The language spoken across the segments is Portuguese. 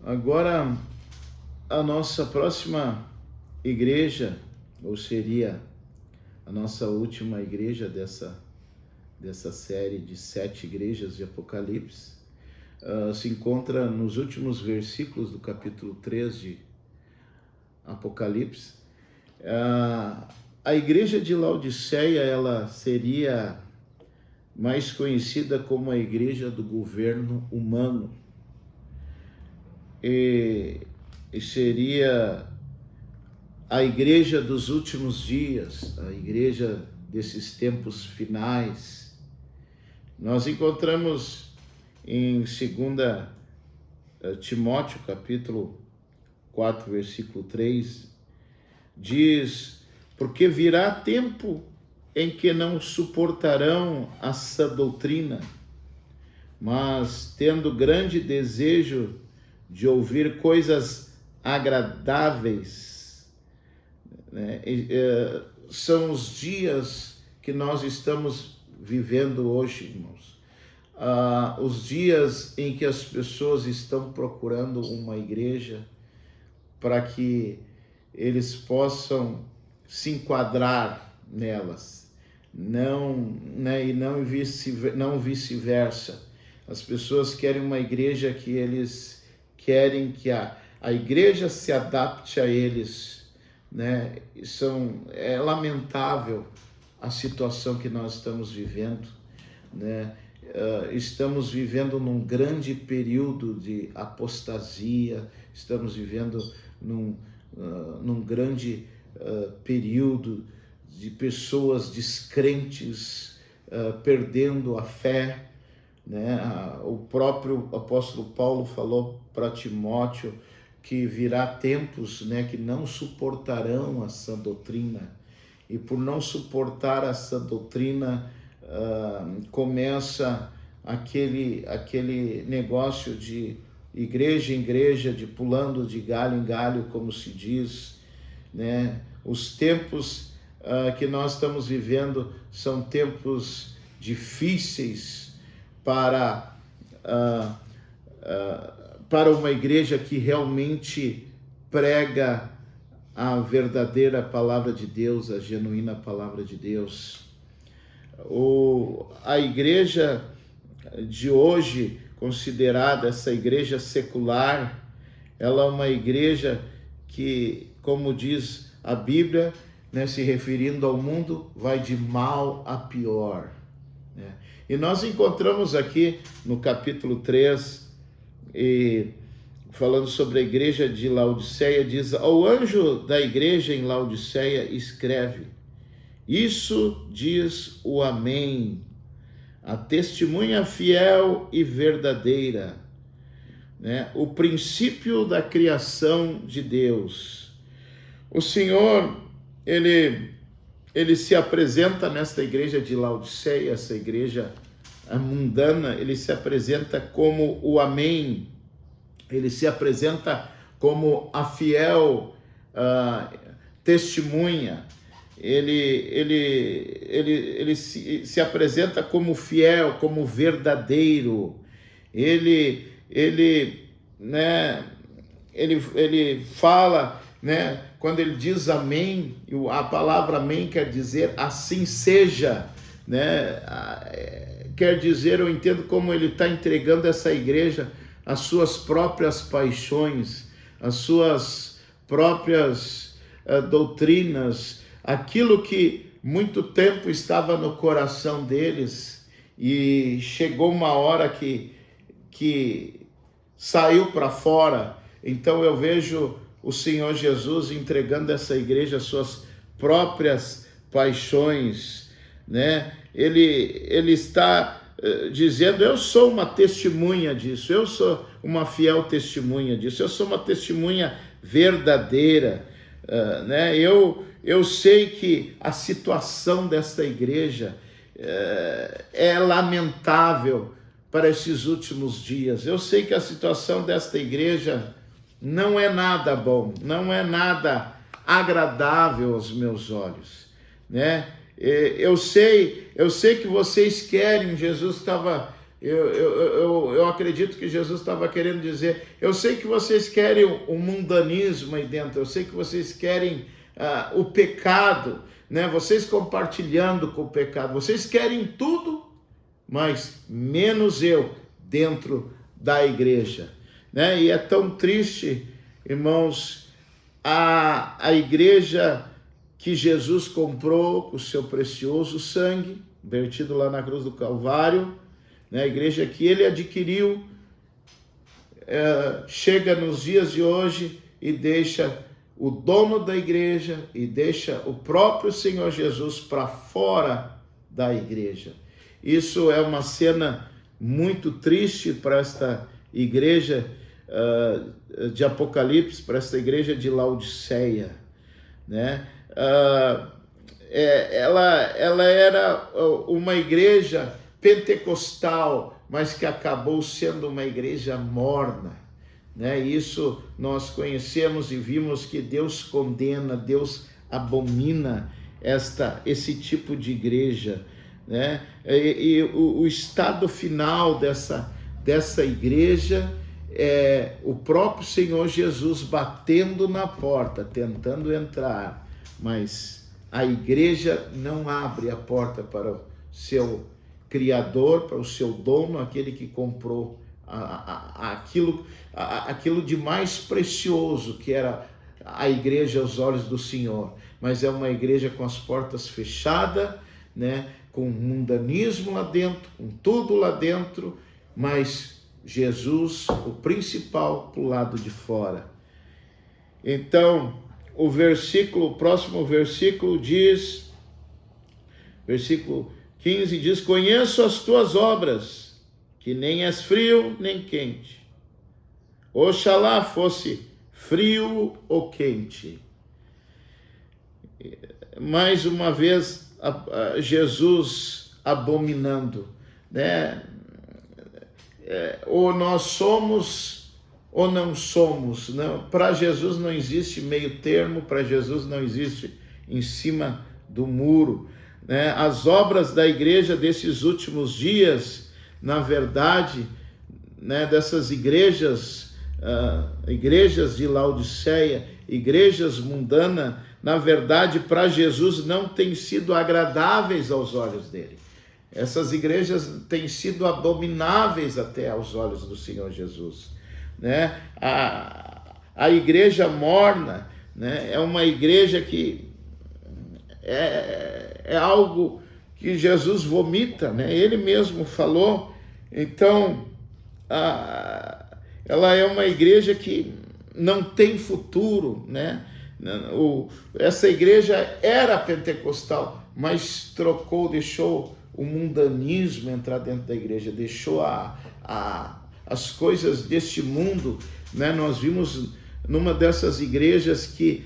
Agora, a nossa próxima igreja, ou seria a nossa última igreja dessa série de 7 igrejas de Apocalipse, se encontra nos últimos versículos do capítulo 3 de Apocalipse. A igreja de Laodiceia, ela seria mais conhecida como a igreja do governo humano. E seria a igreja dos últimos dias, a igreja desses tempos finais. Nós encontramos em 2 Timóteo, capítulo 4, versículo 3, diz: porque virá tempo em que não suportarão a sã doutrina, mas tendo grande desejo de ouvir coisas agradáveis, né? São os dias que nós estamos vivendo hoje, irmãos. Os dias em que as pessoas estão procurando uma igreja para que eles possam se enquadrar nelas, e não vice-versa. As pessoas querem uma igreja que eles querem que a igreja se adapte a eles, né? É lamentável a situação que nós estamos vivendo, né? Estamos vivendo num grande período de apostasia, estamos vivendo num grande período de pessoas descrentes perdendo a fé, né? O próprio apóstolo Paulo falou para Timóteo que virá tempos, né, que não suportarão a sã doutrina, e por não suportar a sã doutrina começa aquele negócio de igreja em igreja, de pulando de galho em galho, como se diz, né? Os tempos que nós estamos vivendo são tempos difíceis para uma igreja que realmente prega a verdadeira palavra de Deus, a genuína palavra de Deus. A igreja de hoje, considerada essa igreja secular, ela é uma igreja que, como diz a Bíblia, né, se referindo ao mundo, vai de mal a pior, né? E nós encontramos aqui no capítulo 3, falando sobre a igreja de Laodiceia, diz: ao anjo da igreja em Laodiceia escreve: isso diz o Amém, a testemunha fiel e verdadeira, né? O princípio da criação de Deus. O Senhor, ele se apresenta nesta igreja de Laodiceia, essa igreja mundana, ele se apresenta como o Amém, ele se apresenta como a fiel testemunha, ele se apresenta como fiel, como verdadeiro, ele fala, né, quando ele diz amém, a palavra amém quer dizer assim seja, né? Quer dizer, eu entendo como ele está entregando essa igreja as suas próprias paixões, as suas próprias doutrinas, aquilo que muito tempo estava no coração deles e chegou uma hora que saiu para fora. Então eu vejo o Senhor Jesus entregando a essa igreja as suas próprias paixões, né? Ele está dizendo: eu sou uma testemunha disso, eu sou uma fiel testemunha disso, eu sou uma testemunha verdadeira, né? Eu sei que a situação desta igreja é lamentável para esses últimos dias. Eu sei que a situação desta igreja não é nada bom, não é nada agradável aos meus olhos, né? Eu sei que vocês querem, Jesus estava Eu acredito que Jesus estava querendo dizer, eu sei que vocês querem o mundanismo aí dentro, eu sei que vocês querem o pecado, né? Vocês compartilhando com o pecado, vocês querem tudo, mas menos eu dentro da igreja, né? E é tão triste, irmãos, a igreja que Jesus comprou com o seu precioso sangue, vertido lá na cruz do Calvário, né? A igreja que ele adquiriu, chega nos dias de hoje e deixa o dono da igreja e deixa o próprio Senhor Jesus para fora da igreja. Isso é uma cena muito triste para esta igreja de Apocalipse, para esta igreja de Laodiceia, né? Ela era uma igreja pentecostal, mas que acabou sendo uma igreja morna, né? Isso nós conhecemos e vimos que Deus condena, Deus abomina esse tipo de igreja, né? E o estado final dessa igreja é o próprio Senhor Jesus batendo na porta, tentando entrar, mas a igreja não abre a porta para o seu Criador, para o seu dono, aquele que comprou aquilo de mais precioso que era a igreja aos olhos do Senhor. Mas é uma igreja com as portas fechadas, né? Com mundanismo lá dentro, com tudo lá dentro, mas Jesus, o principal, para o lado de fora. Então, o próximo versículo diz, versículo 15 diz, conheço as tuas obras, que nem és frio nem quente. Oxalá fosse frio ou quente. Mais uma vez, Jesus abominando, né? Ou nós somos ou não somos, não. Para Jesus não existe meio termo, para Jesus não existe em cima do muro, né? As obras da igreja desses últimos dias, na verdade, né, dessas igrejas de Laodiceia, igrejas mundanas, na verdade, para Jesus não têm sido agradáveis aos olhos dele. Essas igrejas têm sido abomináveis até aos olhos do Senhor Jesus, né? A igreja morna, né, é uma igreja que é algo que Jesus vomita, né? Ele mesmo falou. Então, ela é uma igreja que não tem futuro, né? Essa igreja era pentecostal, mas deixou o mundanismo entrar dentro da igreja, deixou as coisas deste mundo, né? Nós vimos numa dessas igrejas que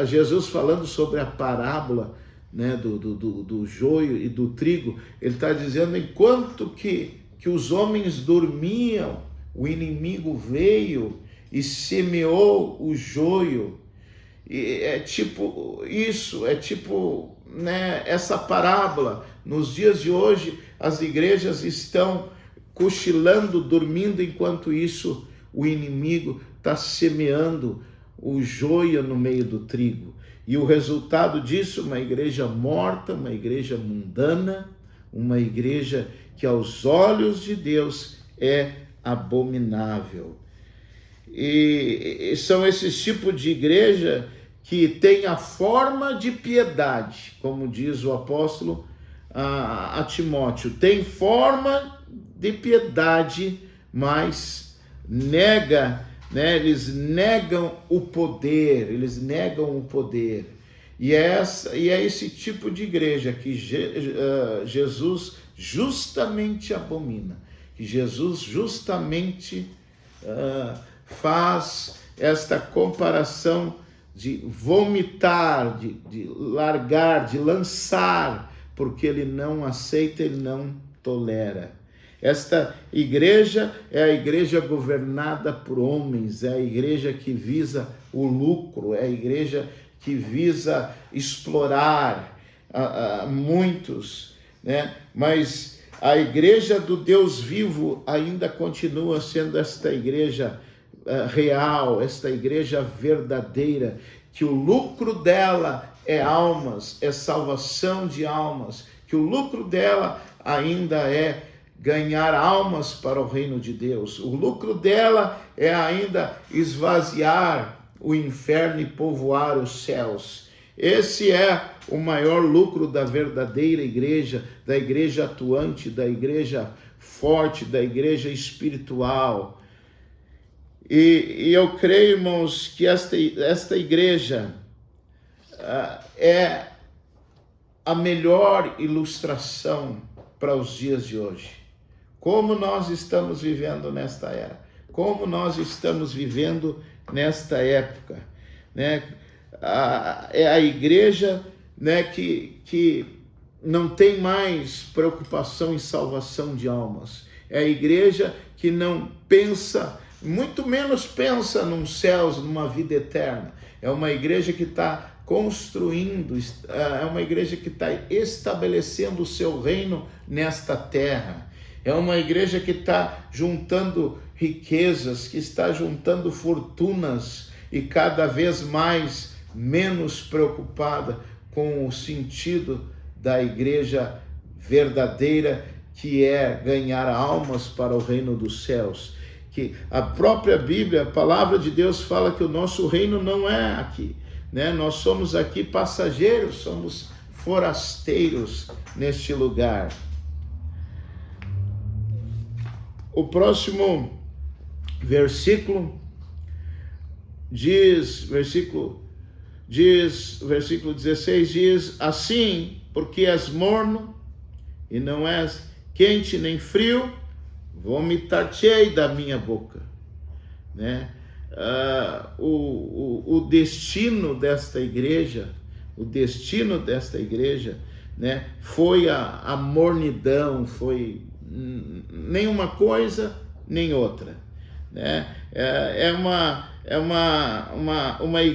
Jesus falando sobre a parábola, né, do joio e do trigo, ele está dizendo, enquanto que os homens dormiam, o inimigo veio e semeou o joio. E é tipo isso, né, essa parábola. Nos dias de hoje, as igrejas estão cochilando, dormindo, enquanto isso o inimigo está semeando o joio no meio do trigo. E o resultado disso, uma igreja morta, uma igreja mundana, uma igreja que aos olhos de Deus é abominável. E são esses tipos de igreja que tem a forma de piedade, como diz o apóstolo a Timóteo, tem forma de piedade, mas nega, né? Eles negam o poder, E é esse tipo de igreja que Jesus justamente abomina, que Jesus justamente faz esta comparação de vomitar, de largar, de lançar, porque ele não aceita, ele não tolera. Esta igreja é a igreja governada por homens, é a igreja que visa o lucro, é a igreja que visa explorar muitos, né? Mas A igreja do Deus vivo ainda continua sendo esta igreja real, esta igreja verdadeira, que o lucro dela é almas, é salvação de almas, que o lucro dela ainda é ganhar almas para o reino de Deus. O lucro dela é ainda esvaziar o inferno e povoar os céus. Esse é o maior lucro da verdadeira igreja, da igreja atuante, da igreja forte, da igreja espiritual. E eu creio, irmãos, que esta igreja é a melhor ilustração para os dias de hoje. Como nós estamos vivendo nesta era, como nós estamos vivendo nesta época, né? É a igreja, né, que não tem mais preocupação em salvação de almas. É a igreja que não pensa, muito menos pensa num céus, numa vida eterna. É uma igreja que está construindo, é uma igreja que está estabelecendo o seu reino nesta terra. É uma igreja que está juntando riquezas, que está juntando fortunas e cada vez menos preocupada com o sentido da igreja verdadeira, que é ganhar almas para o reino dos céus. Que a própria Bíblia, a palavra de Deus, fala que o nosso reino não é aqui, né? Nós somos aqui passageiros, somos forasteiros neste lugar. O próximo versículo versículo 16 diz: assim, porque és morno e não és quente nem frio, vomitar-te-ei da minha boca, né? O destino desta igreja, né, foi a mornidão, foi nem uma coisa nem outra, né? É uma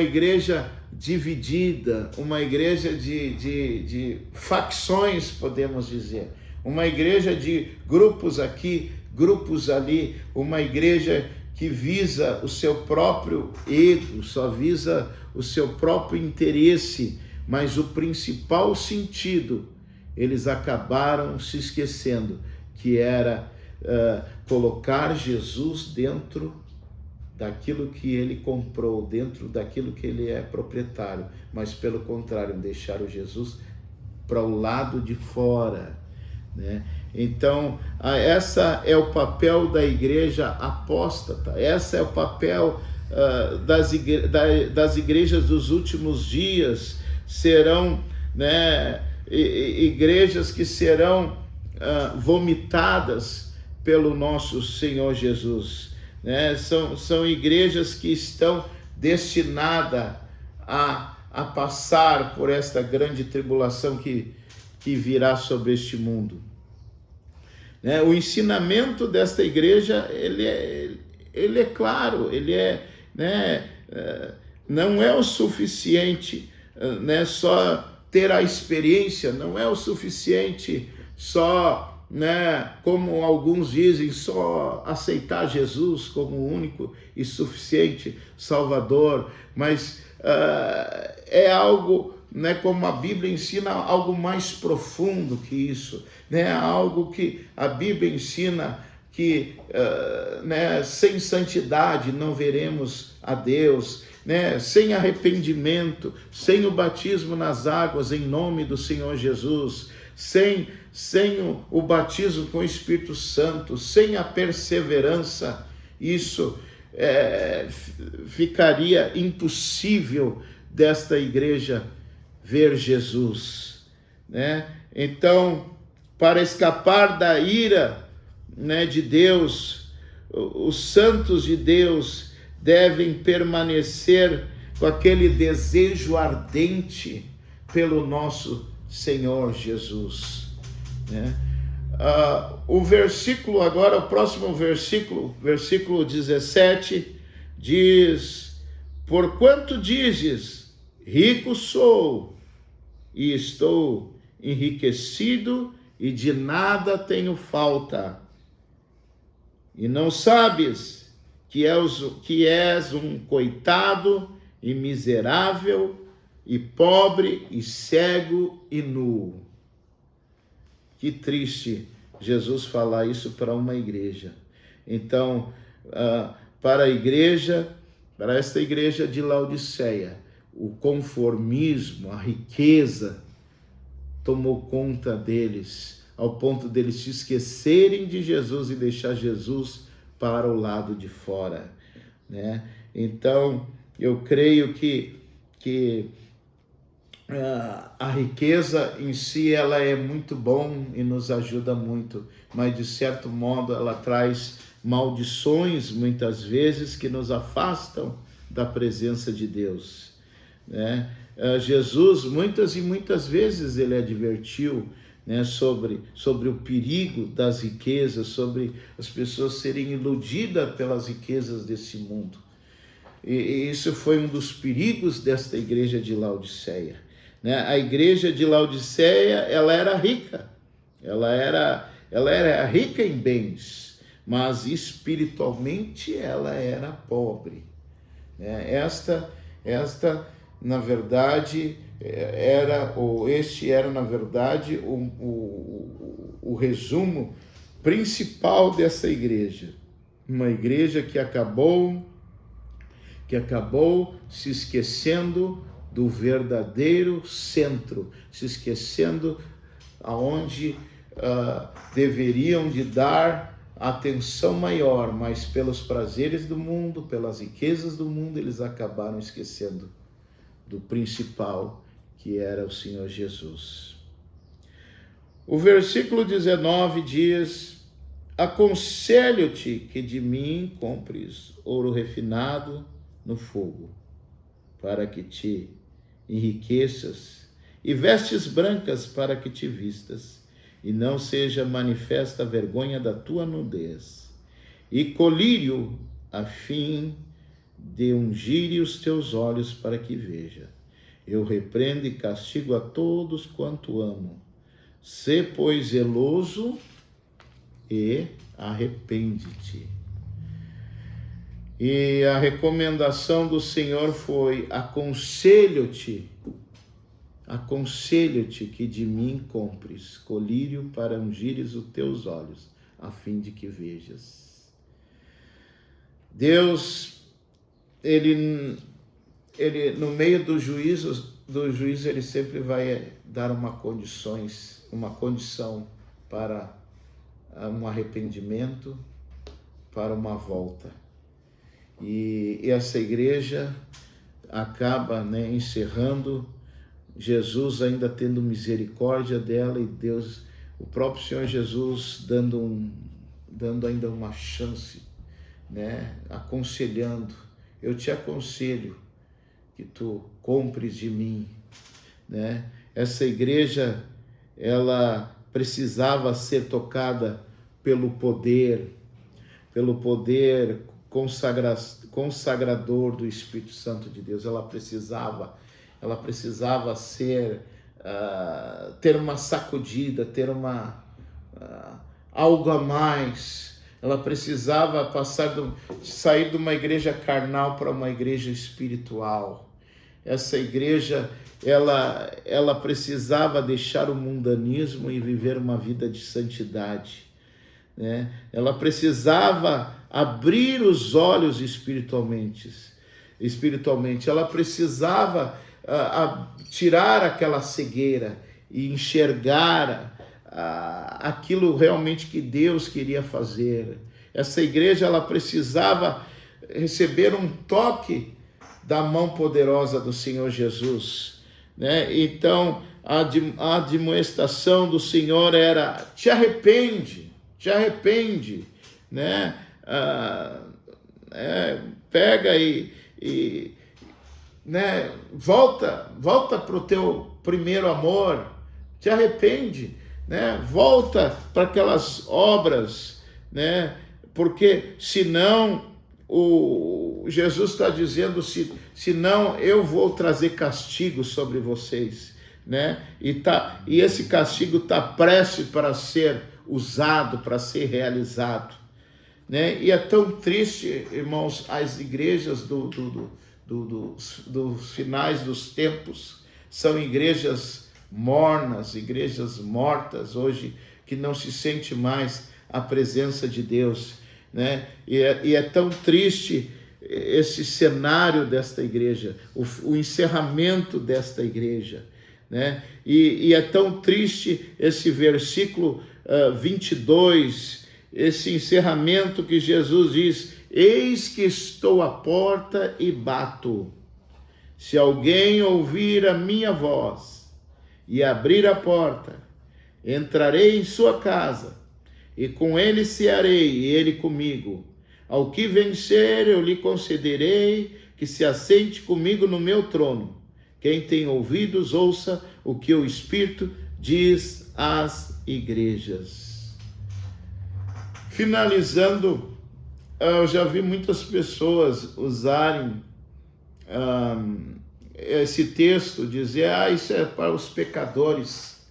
igreja dividida, uma igreja de facções, podemos dizer, uma igreja de grupos aqui, grupos ali, uma igreja que visa o seu próprio ego, só visa o seu próprio interesse, mas o principal sentido eles acabaram se esquecendo, que era colocar Jesus dentro daquilo que ele comprou, dentro daquilo que ele é proprietário, mas pelo contrário, deixaram Jesus para o lado de fora, né? Então, essa é o papel da igreja apóstata, essa é o papel das igrejas dos últimos dias. Serão, né, igrejas que serão vomitadas pelo nosso Senhor Jesus, né? São igrejas que estão destinadas a passar por esta grande tribulação que virá sobre este mundo, né? O ensinamento desta igreja, ele é claro, ele né, não é o suficiente, né, só ter a experiência, não é o suficiente só, né, como alguns dizem, só aceitar Jesus como o único e suficiente Salvador, mas é algo, né, como a Bíblia ensina, algo mais profundo que isso, né, algo que a Bíblia ensina que né, sem santidade não veremos a Deus, né, sem arrependimento, sem o batismo nas águas em nome do Senhor Jesus, sem o batismo com o Espírito Santo, sem a perseverança, isso ficaria impossível desta igreja ver Jesus, né? Então, para escapar da ira, né, de Deus, os santos de Deus devem permanecer com aquele desejo ardente pelo nosso Senhor Jesus, né? O versículo agora, o próximo versículo, versículo 17, diz: porquanto dizes, rico sou e estou enriquecido e de nada tenho falta. E não sabes que és um coitado e miserável e pobre e cego e nu. Que triste Jesus falar isso para uma igreja. Então, para esta igreja de Laodiceia, o conformismo, a riqueza tomou conta deles, ao ponto deles se esquecerem de Jesus e deixar Jesus para o lado de fora, né? Então, eu creio que a riqueza em si, ela é muito bom e nos ajuda muito, mas de certo modo ela traz maldições muitas vezes que nos afastam da presença de Deus, né? Jesus muitas e muitas vezes ele advertiu, né, sobre o perigo das riquezas, sobre as pessoas serem iludidas pelas riquezas desse mundo. E isso foi um dos perigos desta igreja de Laodiceia, né? A igreja de Laodiceia, ela era rica, ela era rica em bens, mas espiritualmente ela era pobre, né? Esta na verdade este era na verdade o resumo principal dessa igreja, uma igreja que acabou se esquecendo do verdadeiro centro, se esquecendo aonde deveriam de dar atenção maior, mas pelos prazeres do mundo, pelas riquezas do mundo, eles acabaram esquecendo do principal, que era o Senhor Jesus. O versículo 19 diz: aconselho-te que de mim compres ouro refinado no fogo, para que te enriqueças, e vestes brancas para que te vistas, e não seja manifesta a vergonha da tua nudez, e colírio a fim de ungir os teus olhos para que veja. Eu repreendo e castigo a todos quanto amo. Sê, pois, zeloso e arrepende-te. E a recomendação do Senhor foi: aconselho-te que de mim compres colírio para ungires os teus olhos, a fim de que vejas. Deus, ele no meio do juízo, ele sempre vai dar uma condição para um arrependimento, para uma volta. E essa igreja acaba, né, encerrando, Jesus ainda tendo misericórdia dela, e Deus, o próprio Senhor Jesus, dando ainda uma chance, né, aconselhando: eu te aconselho que tu compres de mim, né? Essa igreja, ela precisava ser tocada pelo poder consagrador do Espírito Santo de Deus. Ela precisava ser, ter uma sacudida, ter algo a mais. Ela precisava sair de uma igreja carnal para uma igreja espiritual. Essa igreja, ela precisava deixar o mundanismo e viver uma vida de santidade, né? Ela precisava abrir os olhos espiritualmente. Ela precisava tirar aquela cegueira e enxergar aquilo realmente que Deus queria fazer. Essa igreja, ela precisava receber um toque da mão poderosa do Senhor Jesus, né? Então, a admoestação do Senhor era: te arrepende, né? Pega e né? Volta para o teu primeiro amor, te arrepende, né? Volta para aquelas obras, né? Porque senão Jesus está dizendo: senão eu vou trazer castigo sobre vocês, né? E esse castigo está prestes para ser usado, para ser realizado, né? E é tão triste, irmãos, as igrejas dos finais dos tempos são igrejas mornas, igrejas mortas hoje, que não se sente mais a presença de Deus, né? E é tão triste esse cenário desta igreja, o encerramento desta igreja, né? E é tão triste esse versículo 22, esse encerramento que Jesus diz: eis que estou à porta e bato. Se alguém ouvir a minha voz e abrir a porta, entrarei em sua casa, e com ele cearei, e ele comigo. Ao que vencer, eu lhe concederei que se assente comigo no meu trono. Quem tem ouvidos, ouça o que o Espírito diz às igrejas. Finalizando, eu já vi muitas pessoas usarem esse texto, dizer: isso é para os pecadores,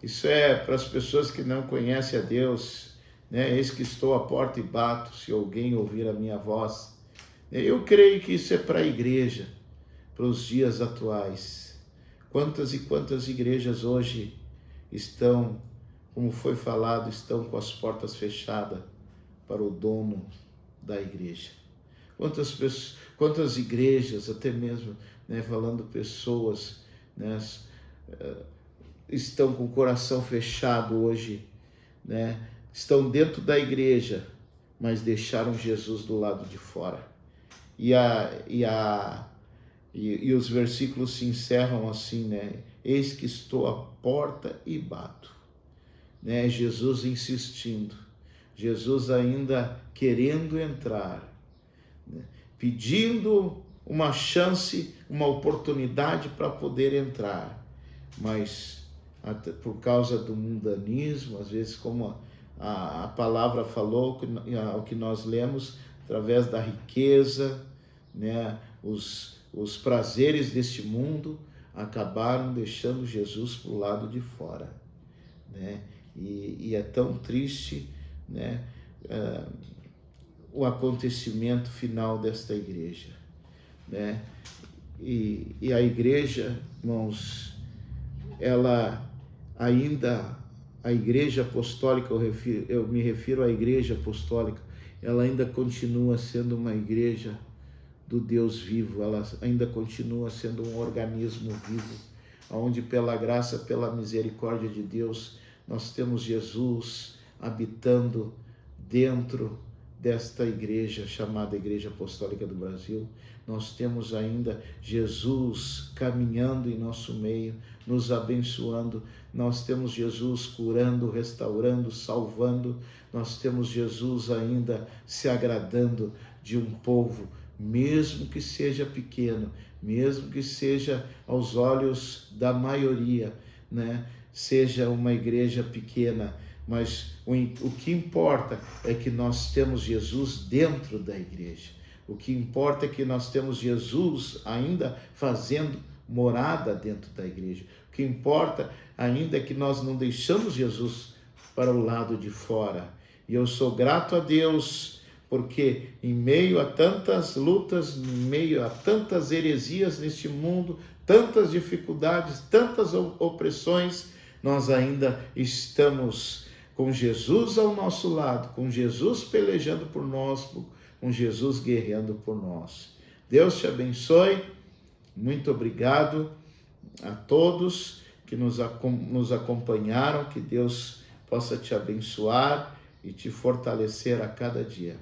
isso é para as pessoas que não conhecem a Deus, né? Eis que estou à porta e bato, se alguém ouvir a minha voz. Eu creio que isso é para a igreja, para os dias atuais. Quantas e quantas igrejas hoje estão, como foi falado, estão com as portas fechadas para o dono da igreja? Quantas igrejas, até mesmo, né, falando pessoas, né, estão com o coração fechado hoje, né, estão dentro da igreja, mas deixaram Jesus do lado de fora. E os versículos se encerram assim, né? Eis que estou à porta e bato, né? Jesus insistindo, Jesus ainda querendo entrar, né? Pedindo uma chance, uma oportunidade para poder entrar, mas por causa do mundanismo, às vezes, como a palavra falou, o que nós lemos, através da riqueza, né, os prazeres deste mundo acabaram deixando Jesus para o lado de fora, né? E é tão triste, né, o acontecimento final desta igreja, né? E a igreja, irmãos, ela ainda, a igreja apostólica, eu me refiro à igreja apostólica, ela ainda continua sendo uma igreja do Deus vivo, ela ainda continua sendo um organismo vivo, onde pela graça, pela misericórdia de Deus, nós temos Jesus habitando dentro desta igreja chamada Igreja Apostólica do Brasil. Nós temos ainda Jesus caminhando em nosso meio, nos abençoando. Nós temos Jesus curando, restaurando, salvando. Nós temos Jesus ainda se agradando de um povo, mesmo que seja pequeno, mesmo que seja aos olhos da maioria, né? Seja uma igreja pequena, mas o que importa é que nós temos Jesus dentro da igreja. O que importa é que nós temos Jesus ainda fazendo morada dentro da igreja. O que importa ainda é que nós não deixamos Jesus para o lado de fora. E eu sou grato a Deus, porque em meio a tantas lutas, em meio a tantas heresias neste mundo, tantas dificuldades, tantas opressões, nós ainda estamos com Jesus ao nosso lado, com Jesus pelejando por nós, com Jesus guerreando por nós. Deus te abençoe. Muito obrigado a todos que nos acompanharam. Que Deus possa te abençoar e te fortalecer a cada dia.